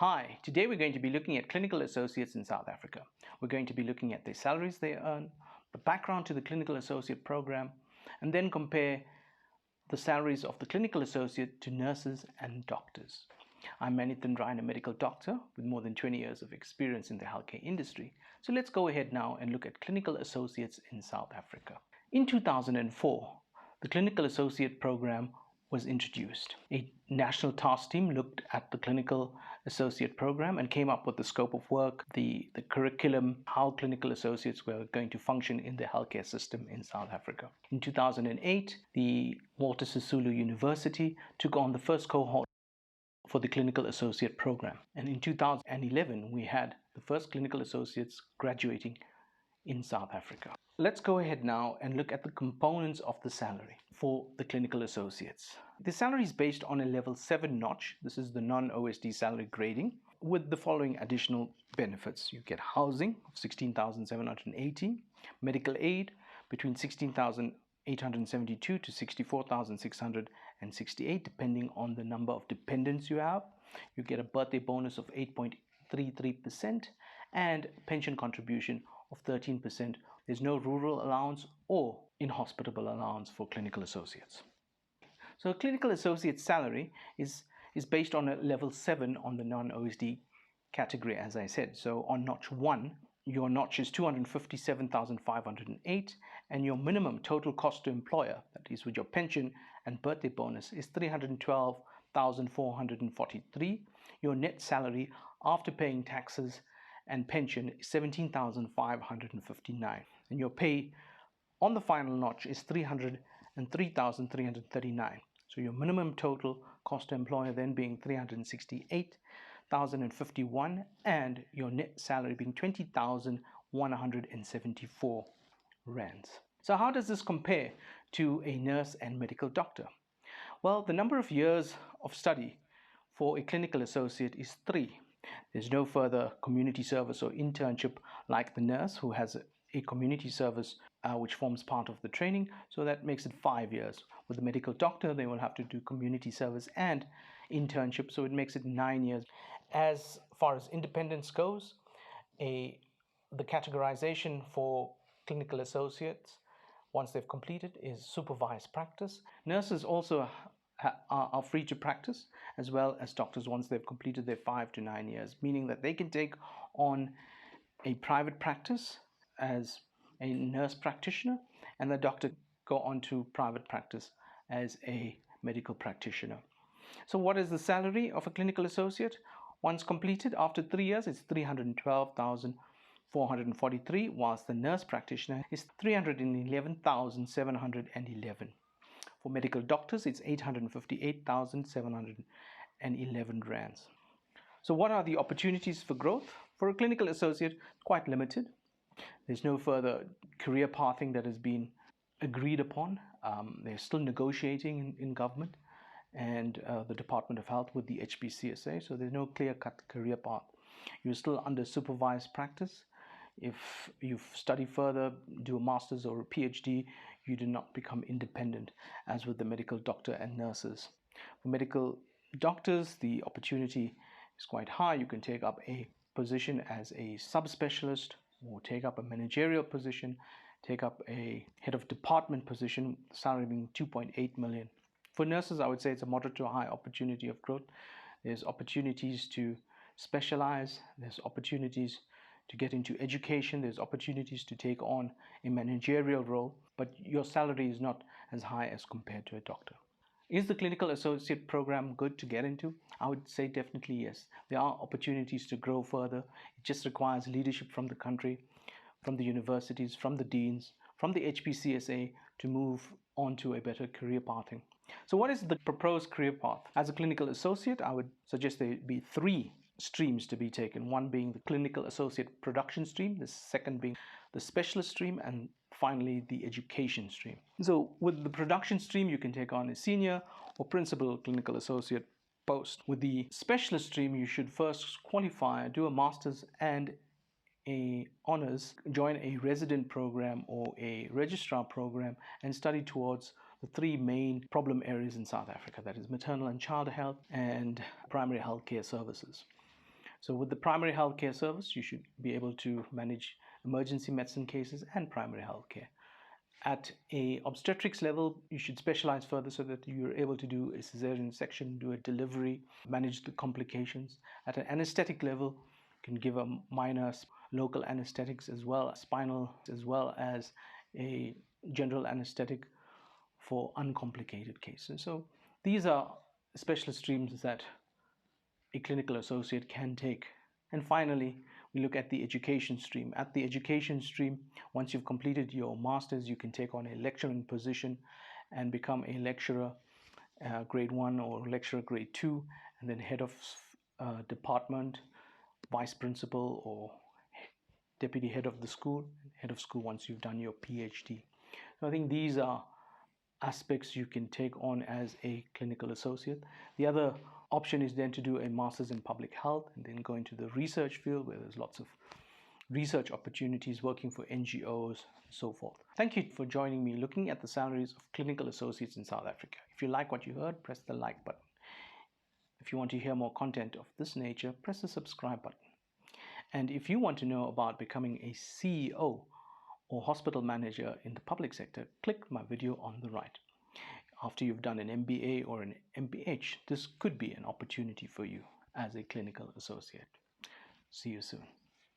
Hi, today we're going to be looking at clinical associates in South Africa. We're going to be looking at the salaries they earn, the background to the clinical associate program, and then compare the salaries of the clinical associate to nurses and doctors. I'm Manithan Ryan, a medical doctor with more than 20 years of experience in the healthcare industry. So let's go ahead now and look at clinical associates in South Africa. In 2004, the clinical associate program was introduced. A national task team looked at the clinical associate program and came up with the scope of work, the curriculum, how clinical associates were going to function in the healthcare system in South Africa. In 2008, the Walter Sisulu University took on the first cohort for the clinical associate program. And in 2011, we had the first clinical associates graduating in South Africa. Let's go ahead now and look at the components of the salary for the clinical associates. The salary is based on a level 7 notch. This is the non-OSD salary grading with the following additional benefits. You get housing of 16,780, medical aid between 16,872 to 64,668 depending on the number of dependents you have. You get a birthday bonus of 8.33% and pension contribution of 13%. There's no rural allowance or inhospitable allowance for clinical associates. So a clinical associate salary is based on a level 7 on the non-OSD category, as I said. So on notch 1, your notch is 257,508 and your minimum total cost to employer, that is with your pension and birthday bonus, is 312,443. Your net salary after paying taxes and pension is 17,559, and your pay on the final notch is 303,339. So your minimum total cost to employer then being 368,051 and your net salary being 20,174 rands. So how does this compare to a nurse and medical doctor? Well, the number of years of study for a clinical associate is 3. There's no further community service or internship like the nurse who has a community service which forms part of the training, so that makes it 5 years. With the medical doctor, they will have to do community service and internship, so it makes it 9 years. As far as independence goes, the categorization for clinical associates, once they've completed, is supervised practice. Nurses also are free to practice, as well as doctors once they've completed their 5 to 9 years, meaning that they can take on a private practice as a nurse practitioner and the doctor go on to private practice as a medical practitioner. So what is the salary of a clinical associate? Once completed after 3 years, it's 312,443, whilst the nurse practitioner is 311,711. For medical doctors, it's 858,711 rands. So what are the opportunities for growth? For a clinical associate, quite limited. There's no further career pathing that has been agreed upon. They're still negotiating in government and the Department of Health with the HPCSA, so there's no clear-cut career path. You're still under supervised practice. If you study further, do a master's or a PhD, you do not become independent, as with the medical doctor and nurses. For medical doctors, the opportunity is quite high. You can take up a position as a subspecialist or take up a managerial position, take up a head of department position, salary being 2.8 million. For nurses, I would say it's a moderate to high opportunity of growth. There's opportunities to specialize, there's opportunities to get into education, there's opportunities to take on a managerial role, but your salary is not as high as compared to a doctor. Is the clinical associate program good to get into? I would say definitely yes. There are opportunities to grow further. It just requires leadership from the country, from the universities, from the deans, from the HPCSA to move on to a better career pathing. So what is the proposed career path? As a clinical associate, I would suggest there be 3 streams to be taken. One being the clinical associate production stream, the second being the specialist stream, and finally the education stream. So with the production stream, you can take on a senior or principal clinical associate post. With the specialist stream, you should first qualify, do a master's and a honors, join a resident program or a registrar program and study towards the 3 main problem areas in South Africa, that is maternal and child health and primary health care services. So with the primary healthcare service, you should be able to manage emergency medicine cases and primary healthcare. At a obstetrics level, you should specialize further so that you're able to do a cesarean section, do a delivery, manage the complications. At an anesthetic level, you can give a minor local anesthetics as well, spinal, as well as a general anesthetic for uncomplicated cases. So these are specialist streams that a clinical associate can take. And finally, we look at the education stream. At the education stream, once you've completed your master's, you can take on a lecturing position and become a lecturer grade 1 or lecturer grade 2, and then head of department, vice principal, or deputy head of the school, head of school once you've done your PhD. So I think these are aspects you can take on as a clinical associate. The other option is then to do a master's in public health and then go into the research field where there's lots of research opportunities working for NGOs and so forth. Thank you for joining me looking at the salaries of clinical associates in South Africa. If you like what you heard, press the like button. If you want to hear more content of this nature, press the subscribe button. And if you want to know about becoming a CEO or hospital manager in the public sector, click my video on the right. After you've done an MBA or an MPH, this could be an opportunity for you as a clinical associate. See you soon.